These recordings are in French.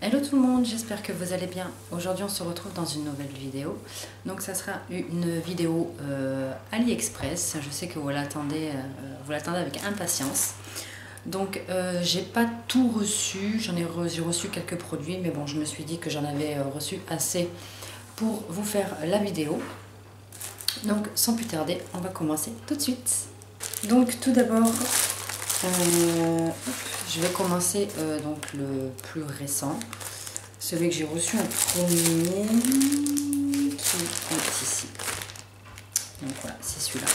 Hello tout le monde, j'espère que vous allez bien. Aujourd'hui on se retrouve dans une nouvelle vidéo. Donc ça sera une vidéo AliExpress. Je sais que vous l'attendez avec impatience. Donc j'ai pas tout reçu, j'ai reçu quelques produits, mais bon, je me suis dit que j'en avais reçu assez pour vous faire la vidéo. Donc sans plus tarder, on va commencer tout de suite. Donc tout d'abord, je vais commencer donc le plus récent, celui que j'ai reçu en premier, qui est ici. Donc voilà, c'est celui-là.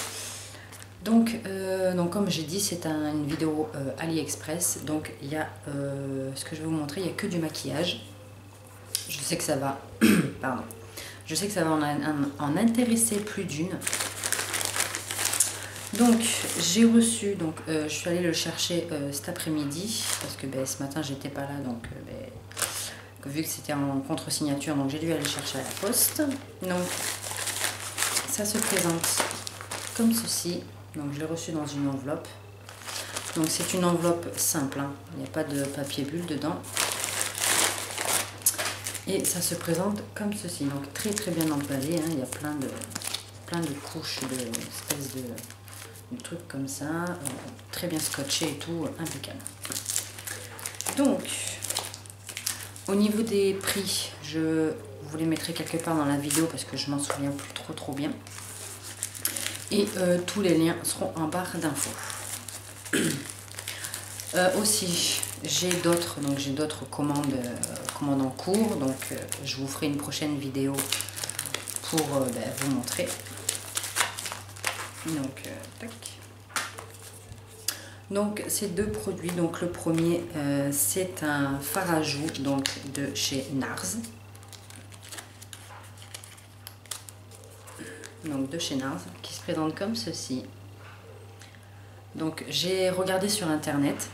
Donc comme j'ai dit, c'est une vidéo AliExpress. Donc il y a ce que je vais vous montrer, il n'y a que du maquillage. Je sais que ça va, pardon. Je sais que ça va en intéresser plus d'une. Donc j'ai reçu, je suis allée le chercher cet après-midi parce que ce matin j'étais pas là, donc vu que c'était en contre-signature, donc j'ai dû aller chercher à la poste. Donc ça se présente comme ceci. Donc je l'ai reçu dans une enveloppe. Donc c'est une enveloppe simple, hein. Il n'y a pas de papier bulle dedans. Et ça se présente comme ceci. Donc très très bien emballé, hein. Il y a plein de couches d'espèces de trucs comme ça, très bien scotché et tout, impeccable. Donc au niveau des prix, je vous les mettrai quelque part dans la vidéo parce que je m'en souviens plus trop bien. Et tous les liens seront en barre d'infos. Aussi, j'ai d'autres commandes en cours, donc je vous ferai une prochaine vidéo pour vous montrer. Donc, tac. Donc ces deux produits, donc le premier c'est un fard à joues donc de chez NARS. Donc de chez NARS, qui se présente comme ceci. Donc j'ai regardé sur internet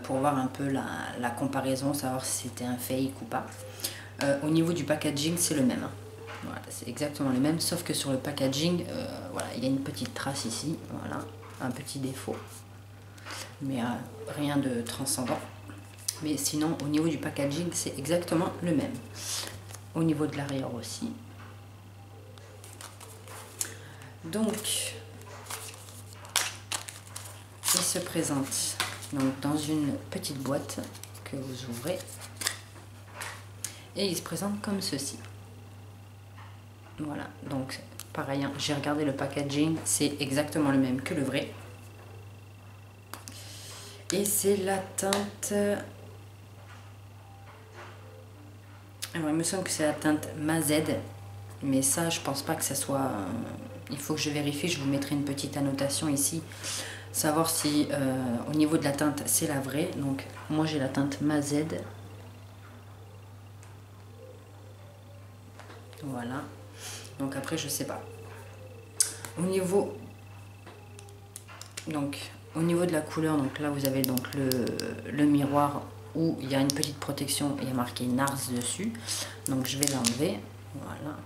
pour voir un peu la comparaison, savoir si c'était un fake ou pas. Au niveau du packaging, c'est le même. Hein. Voilà, c'est exactement le même, sauf que sur le packaging, voilà, il y a une petite trace ici, voilà, un petit défaut, mais rien de transcendant. Mais sinon, au niveau du packaging, c'est exactement le même. Au niveau de l'arrière aussi. Donc, il se présente donc dans une petite boîte que vous ouvrez et il se présente comme ceci. Voilà, donc pareil, hein, j'ai regardé le packaging, c'est exactement le même que le vrai. Et c'est la teinte... Alors il me semble que c'est la teinte Mazed, mais ça je pense pas que ça soit... Il faut que je vérifie, je vous mettrai une petite annotation ici, savoir si au niveau de la teinte c'est la vraie. Donc moi j'ai la teinte Mazed. Voilà. Donc après je sais pas. Au niveau de la couleur, donc là vous avez donc le miroir où il y a une petite protection et il y a marqué NARS dessus. Donc je vais l'enlever. Voilà.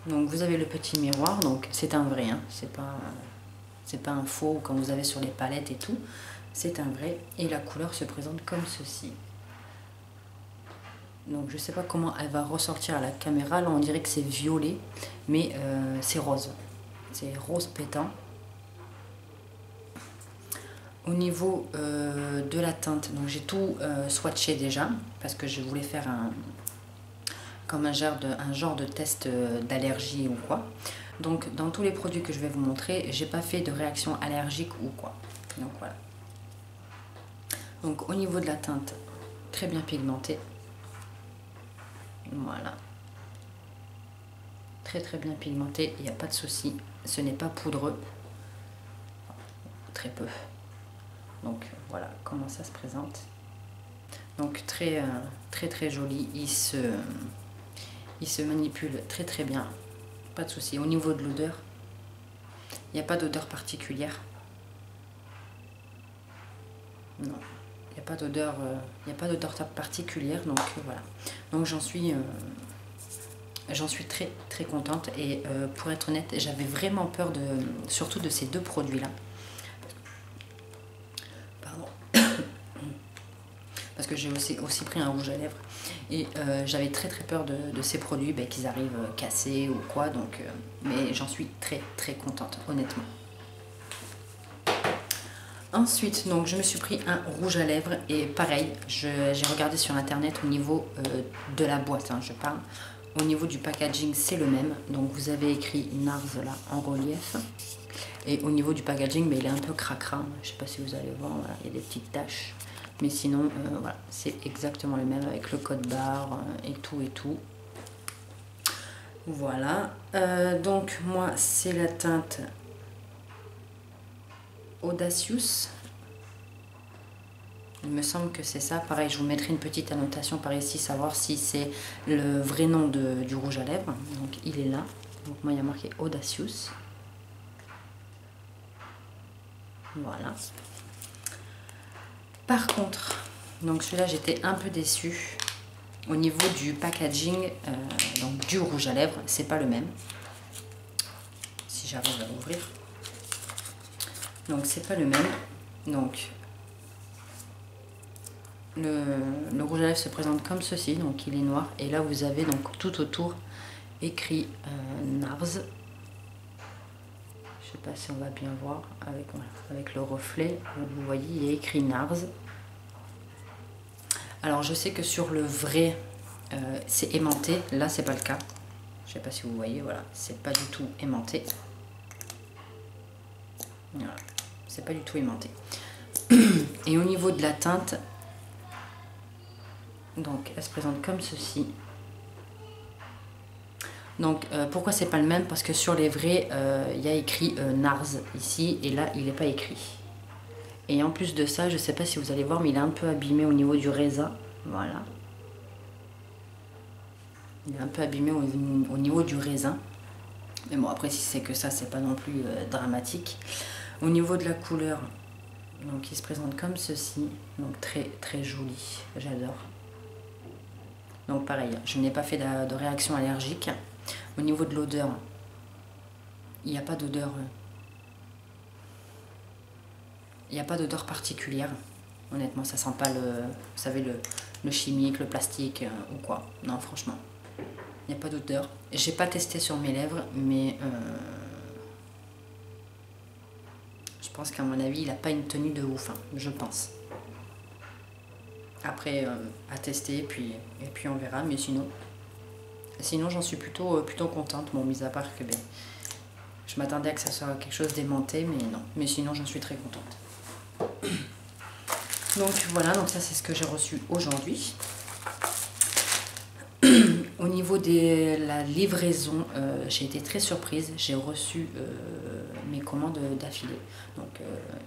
Donc vous avez le petit miroir, donc c'est un vrai, hein, c'est pas un faux comme vous avez sur les palettes et tout. C'est un vrai et la couleur se présente comme ceci. Donc je sais pas comment elle va ressortir à la caméra, là on dirait que c'est violet, mais c'est rose. C'est rose pétant. Au niveau de la teinte, donc j'ai tout swatché déjà, parce que je voulais faire un genre de test d'allergie ou quoi. Donc dans tous les produits que je vais vous montrer, j'ai pas fait de réaction allergique ou quoi. Donc voilà. Donc au niveau de la teinte, très bien pigmentée. Voilà. Très bien pigmenté, il n'y a pas de souci. Ce n'est pas poudreux. Très peu. Donc voilà comment ça se présente. Donc très joli. Il se manipule très bien. Pas de souci. Au niveau de l'odeur, il n'y a pas d'odeur particulière. Non. Il n'y a pas d'odeur particulière, donc voilà. Donc j'en suis très contente et pour être honnête, j'avais vraiment peur surtout de ces deux produits là. Pardon. Parce que j'ai aussi pris un rouge à lèvres et j'avais très peur de ces produits, qu'ils arrivent cassés ou quoi, donc, mais j'en suis très contente, honnêtement. Ensuite, donc, je me suis pris un rouge à lèvres et pareil, j'ai regardé sur internet au niveau de la boîte, je parle. Au niveau du packaging, c'est le même. Donc, vous avez écrit NARS là en relief. Et au niveau du packaging, il est un peu cracra. Je ne sais pas si vous allez voir, voilà, il y a des petites taches. Mais sinon, voilà, c'est exactement le même avec le code barre et tout. Voilà. Donc, moi, c'est la teinte Audacious. Il me semble que c'est ça. Pareil, je vous mettrai une petite annotation par ici, savoir si c'est le vrai nom du rouge à lèvres. Donc, il est là. Donc, moi, il y a marqué Audacious. Voilà. Par contre, donc celui-là, j'étais un peu déçue. Au niveau du packaging, donc du rouge à lèvres, c'est pas le même. Si j'arrive à l'ouvrir. Donc c'est pas le même. Donc le rouge à lèvres se présente comme ceci, donc il est noir. Et là vous avez donc tout autour écrit NARS. Je sais pas si on va bien voir avec le reflet. Vous voyez, il y a écrit NARS. Alors je sais que sur le vrai, c'est aimanté. Là c'est pas le cas. Je sais pas si vous voyez, voilà, c'est pas du tout aimanté. Voilà, c'est pas du tout aimanté. Et au niveau de la teinte, donc elle se présente comme ceci. Donc pourquoi c'est pas le même? Parce que sur les vrais, il y a écrit NARS ici et là il n'est pas écrit. Et en plus de ça, je sais pas si vous allez voir, mais il est un peu abîmé au niveau du raisin. Voilà. Il est un peu abîmé au niveau du raisin. Mais bon, après si c'est que ça, c'est pas non plus dramatique. Au niveau de la couleur, donc il se présente comme ceci, donc très joli, j'adore. Donc pareil, je n'ai pas fait de réaction allergique. Au niveau de l'odeur, il n'y a pas d'odeur. Il n'y a pas d'odeur particulière. Honnêtement, ça sent pas vous savez, le chimique, le plastique ou quoi. Non, franchement, il n'y a pas d'odeur. J'ai pas testé sur mes lèvres, mais je pense qu'à mon avis, il n'a pas une tenue de ouf, je pense. Après, à tester, et puis on verra. Mais sinon j'en suis plutôt contente. Bon, mis à part que je m'attendais à que ça soit quelque chose d'aimanté, mais non. Mais sinon, j'en suis très contente. Donc voilà, donc ça c'est ce que j'ai reçu aujourd'hui. Au niveau de la livraison, j'ai été très surprise. J'ai reçu mes commandes d'affilée. Donc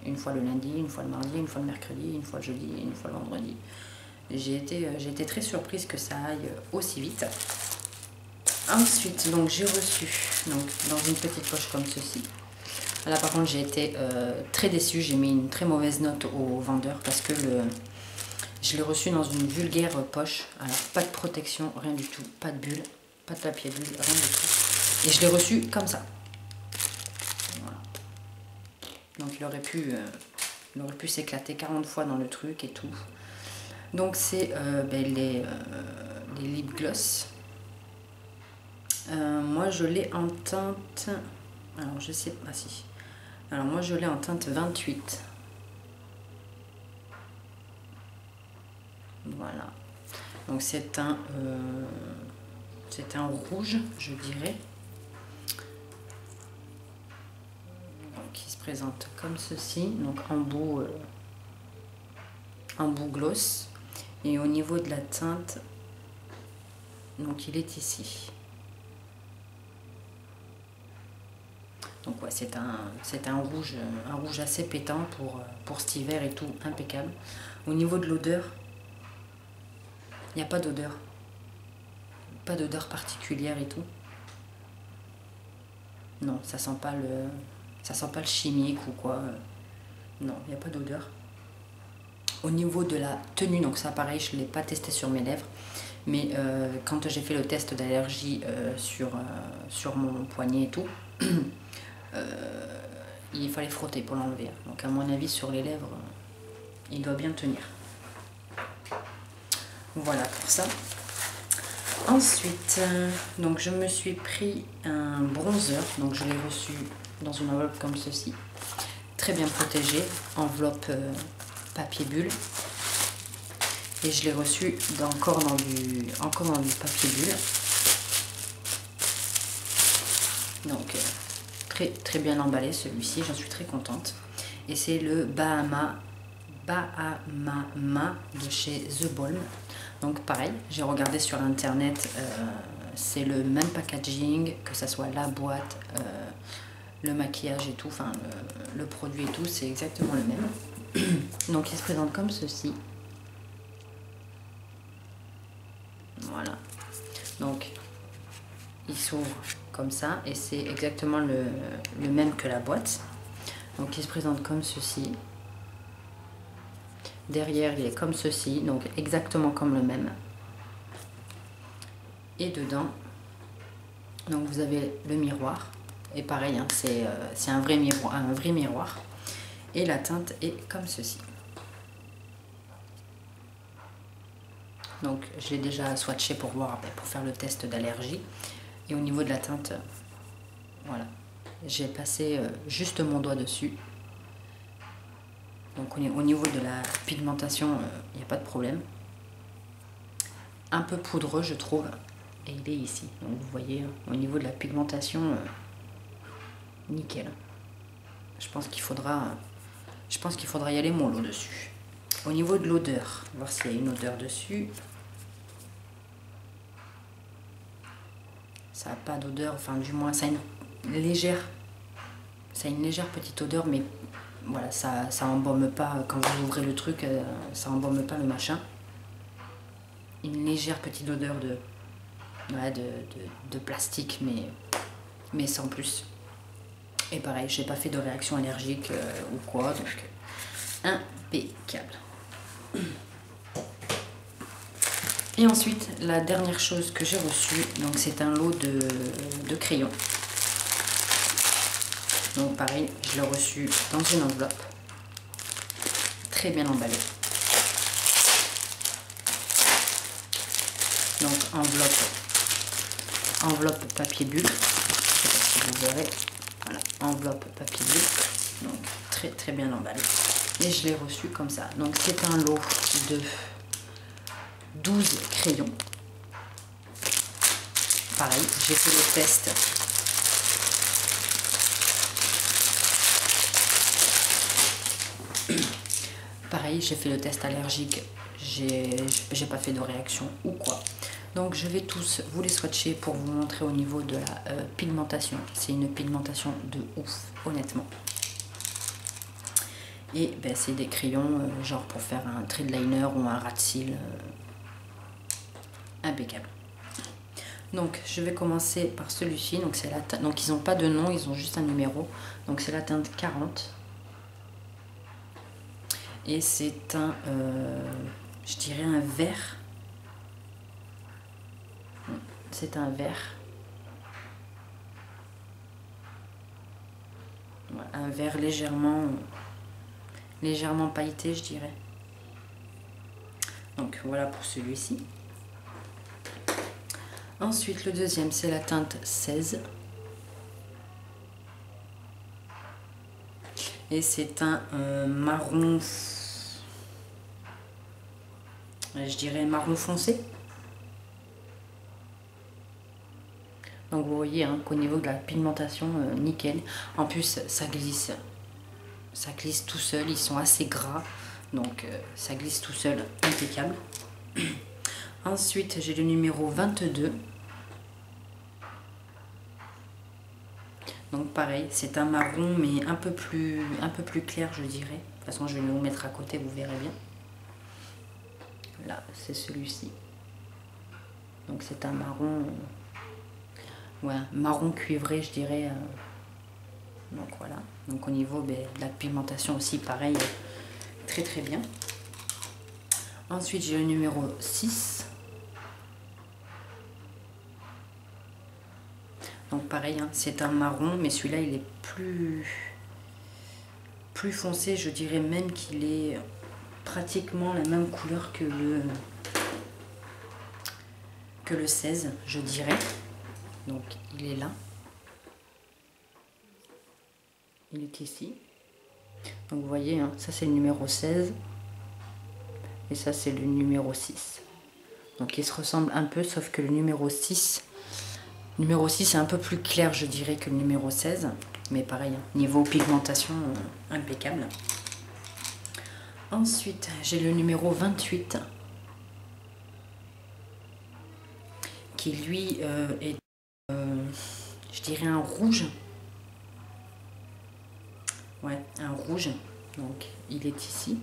une fois le lundi, une fois le mardi, une fois le mercredi, une fois le jeudi et une fois le vendredi. J'ai été très surprise que ça aille aussi vite. Ensuite, donc j'ai reçu donc, dans une petite poche comme ceci. Là par contre j'ai été très déçue. J'ai mis une très mauvaise note au vendeur parce que je l'ai reçu dans une vulgaire poche. Alors pas de protection, rien du tout, pas de bulle, pas de papier bulle, rien du tout. Et je l'ai reçu comme ça. Voilà. Donc il aurait pu s'éclater 40 fois dans le truc et tout. Donc c'est les lip gloss. Moi je l'ai en teinte. Alors je sais pas si. Alors moi je l'ai en teinte 28. Voilà. Donc c'est un rouge, je dirais. Donc il se présente comme ceci. Donc en bout gloss. Et au niveau de la teinte, donc il est ici. Donc ouais, c'est un rouge assez pétant pour cet hiver et tout, impeccable. Au niveau de l'odeur, il n'y a pas d'odeur. Pas d'odeur particulière et tout. Non, ça sent pas le chimique ou quoi. Non, il n'y a pas d'odeur. Au niveau de la tenue, donc ça pareil, je ne l'ai pas testé sur mes lèvres. Mais quand j'ai fait le test d'allergie sur mon poignet et tout, il fallait frotter pour l'enlever. Donc à mon avis sur les lèvres, il doit bien tenir. Voilà pour ça. Ensuite, donc je me suis pris un bronzer, donc je l'ai reçu dans une enveloppe comme ceci, très bien protégé, enveloppe papier bulle, et je l'ai reçu encore dans du papier bulle. Donc très bien emballé celui-ci, j'en suis très contente. Et c'est le Bahama de chez The Balm. Donc pareil, j'ai regardé sur internet, c'est le même packaging, que ça soit la boîte, le maquillage et tout, enfin le produit et tout, c'est exactement le même. Donc il se présente comme ceci. Voilà. Donc il s'ouvre comme ça et c'est exactement le même que la boîte. Donc il se présente comme ceci. Derrière, il est comme ceci, donc exactement comme le même. Et dedans, donc vous avez le miroir. Et pareil, hein, c'est un vrai miroir. Et la teinte est comme ceci. Donc je l'ai déjà swatché pour voir, pour faire le test d'allergie. Et au niveau de la teinte, voilà, j'ai passé juste mon doigt dessus. Donc au niveau de la pigmentation, il n'y a pas de problème. Un peu poudreux je trouve, et il est ici. Donc vous voyez, au niveau de la pigmentation, nickel. Je pense qu'il faudra y aller mollo dessus. Au niveau de l'odeur, voir s'il y a une odeur dessus. Ça n'a pas d'odeur, enfin du moins ça a une légère petite odeur, mais voilà, ça embaume pas, quand vous ouvrez le truc, ça embaume pas le machin. Une légère petite odeur de plastique, mais sans plus. Et pareil, j'ai pas fait de réaction allergique ou quoi, donc impeccable. Et ensuite, la dernière chose que j'ai reçue, donc c'est un lot de crayons. Donc pareil, je l'ai reçu dans une enveloppe, très bien emballée. Donc enveloppe papier bulle, je sais pas si vous verrez, voilà, enveloppe papier bulle, donc très bien emballé. Et je l'ai reçu comme ça. Donc c'est un lot de 12 crayons. Pareil, j'ai fait le test. Pareil, j'ai fait le test allergique, j'ai pas fait de réaction ou quoi. Donc je vais tous vous les swatcher pour vous montrer au niveau de la pigmentation. C'est une pigmentation de ouf, honnêtement. Et ben, c'est des crayons genre pour faire un trait de liner ou un rat de cils impeccable. Donc je vais commencer par celui-ci. Donc c'est la teinte. Donc ils n'ont pas de nom, ils ont juste un numéro. Donc c'est la teinte 40. Et c'est un, je dirais un vert. C'est un vert. Un vert légèrement pailleté, je dirais. Donc voilà pour celui-ci. Ensuite, le deuxième, c'est la teinte 16. Et c'est un marron, je dirais marron foncé. Donc vous voyez hein, qu'au niveau de la pigmentation, nickel. En plus, ça glisse tout seul, ils sont assez gras. Donc ça glisse tout seul, impeccable. Ensuite, j'ai le numéro 22. Donc pareil, c'est un marron mais un peu plus clair, je dirais. De toute façon, je vais vous mettre à côté, vous verrez bien. Là, c'est celui-ci. Donc c'est un marron, ouais, marron cuivré, je dirais. Donc voilà. Donc au niveau de la pigmentation aussi, pareil, très bien. Ensuite, j'ai le numéro 6. Donc pareil, hein, c'est un marron, mais celui-là, il est plus foncé. Je dirais même qu'il est pratiquement la même couleur que que le 16, je dirais. Donc il est là. Il est ici. Donc vous voyez, hein, ça c'est le numéro 16. Et ça c'est le numéro 6. Donc ils se ressemblent un peu, sauf que le numéro 6 est un peu plus clair, je dirais, que le numéro 16. Mais pareil, niveau pigmentation, impeccable. Ensuite, j'ai le numéro 28. Qui lui est, je dirais, un rouge. Ouais, un rouge. Donc il est ici.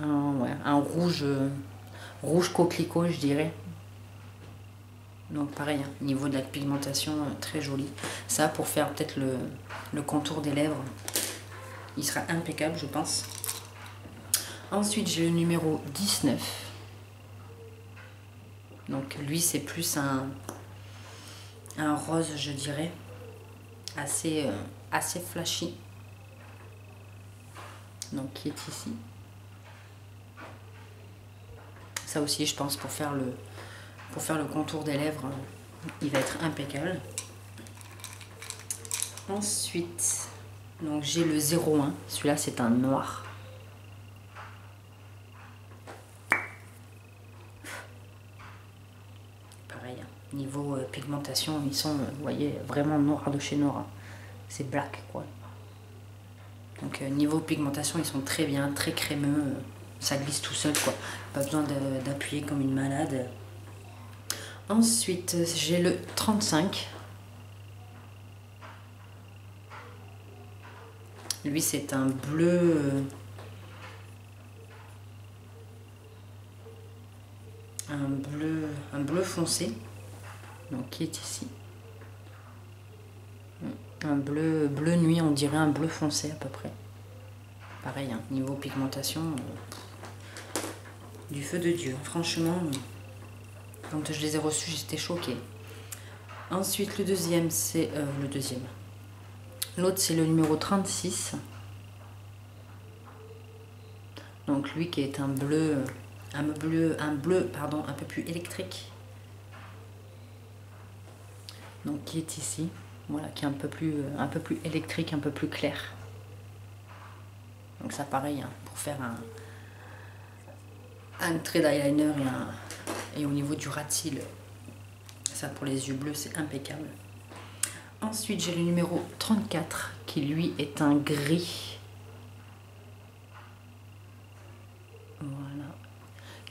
Un rouge, rouge coquelicot, je dirais. Donc pareil, hein, niveau de la pigmentation, très joli. Ça, pour faire peut-être le contour des lèvres, il sera impeccable, je pense. Ensuite, j'ai le numéro 19. Donc lui, c'est plus un rose, je dirais, assez flashy. Donc qui est ici. Ça aussi, je pense, pour faire le contour des lèvres, il va être impeccable. Ensuite, donc j'ai le 01. Celui-là, c'est un noir. Pareil, niveau pigmentation, ils sont, vous voyez, vraiment noirs de chez Nora. C'est black, quoi. Donc niveau pigmentation, ils sont très bien, très crémeux. Ça glisse tout seul, quoi. Pas besoin d'appuyer comme une malade. Ensuite, j'ai le 35. Lui, c'est un bleu... un bleu foncé. Donc, qui est ici. Un bleu nuit, on dirait un bleu foncé à peu près. Pareil, hein, niveau pigmentation, du feu de Dieu. Franchement, quand je les ai reçus, j'étais choquée. Ensuite, le deuxième, c'est... le deuxième. L'autre, c'est le numéro 36. Donc lui qui est un bleu, pardon, un peu plus électrique. Donc qui est ici. Voilà, qui est un peu plus électrique, un peu plus clair. Donc ça pareil, hein, pour faire un trait d'eyeliner et au niveau du ras de cils, ça pour les yeux bleus, c'est impeccable. Ensuite, j'ai le numéro 34 qui lui est un gris. Voilà.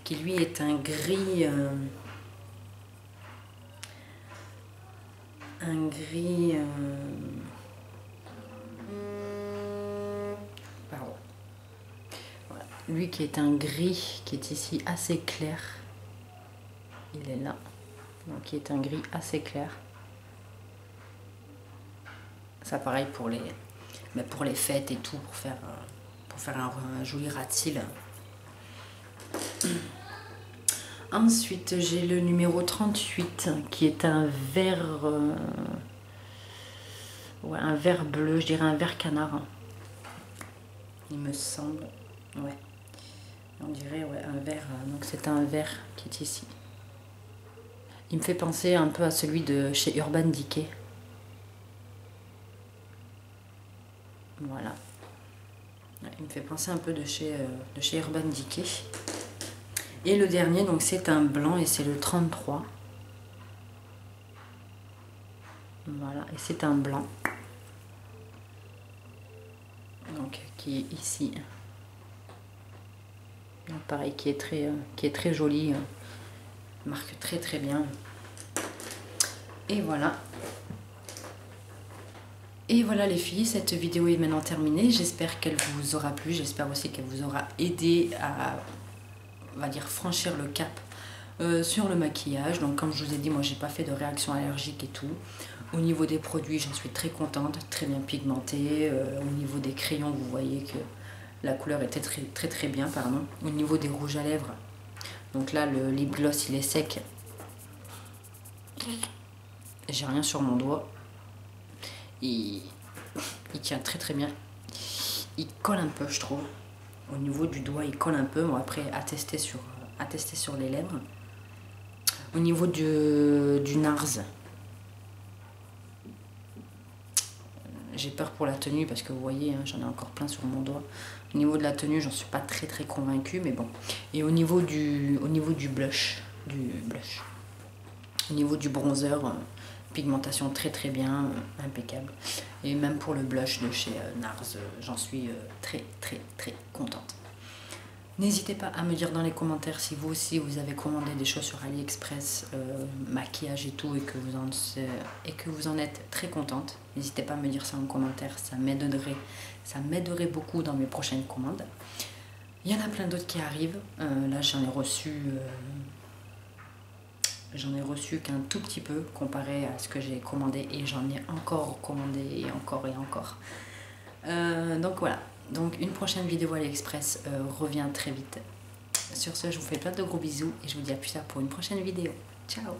Qui lui est un gris... un gris... pardon. Voilà. Lui qui est un gris qui est ici assez clair. Il est là. Donc qui est un gris assez clair. Ça pareil pour les fêtes et tout, pour faire un joli ras de cils. Ensuite, j'ai le numéro 38 qui est un vert, ouais, un vert bleu, je dirais un vert canard. Il me semble, ouais. On dirait ouais, un vert, donc c'est un vert qui est ici. Il me fait penser un peu à celui de chez Urban Decay. Voilà. Il me fait penser un peu de chez Urban Decay. Et le dernier, donc c'est un blanc et c'est le 33. Voilà, et c'est un blanc. Donc qui est ici. Donc, pareil, qui est très joli. Marque très très bien. Et voilà. Et voilà les filles, cette vidéo est maintenant terminée. J'espère qu'elle vous aura plu. J'espère aussi qu'elle vous aura aidé à, on va dire, franchir le cap sur le maquillage. Donc comme je vous ai dit, moi j'ai pas fait de réaction allergique et tout. Au niveau des produits, j'en suis très contente, très bien pigmentée. Au niveau des crayons, vous voyez que la couleur était très bien, pardon. Au niveau des rouges à lèvres, donc là le lip gloss il est sec. J'ai rien sur mon doigt. Il tient très bien. Il colle un peu, je trouve. Au niveau du doigt, il colle un peu. Bon, après, à tester sur les lèvres. Au niveau du NARS, j'ai peur pour la tenue parce que vous voyez, hein, j'en ai encore plein sur mon doigt. Au niveau de la tenue, j'en suis pas très convaincue, mais bon. Et au niveau du blush, au niveau du bronzer, pigmentation très bien, impeccable. Et même pour le blush de chez NARS, j'en suis très contente. N'hésitez pas à me dire dans les commentaires si vous aussi vous avez commandé des choses sur AliExpress, maquillage et tout, et que vous en êtes très contente. N'hésitez pas à me dire ça en commentaire, ça m'aiderait beaucoup dans mes prochaines commandes. Il y en a plein d'autres qui arrivent. Là j'en ai reçu qu'un tout petit peu comparé à ce que j'ai commandé, et j'en ai encore commandé et encore. Donc voilà. Donc une prochaine vidéo AliExpress revient très vite. Sur ce, je vous fais plein de gros bisous et je vous dis à plus tard pour une prochaine vidéo. Ciao!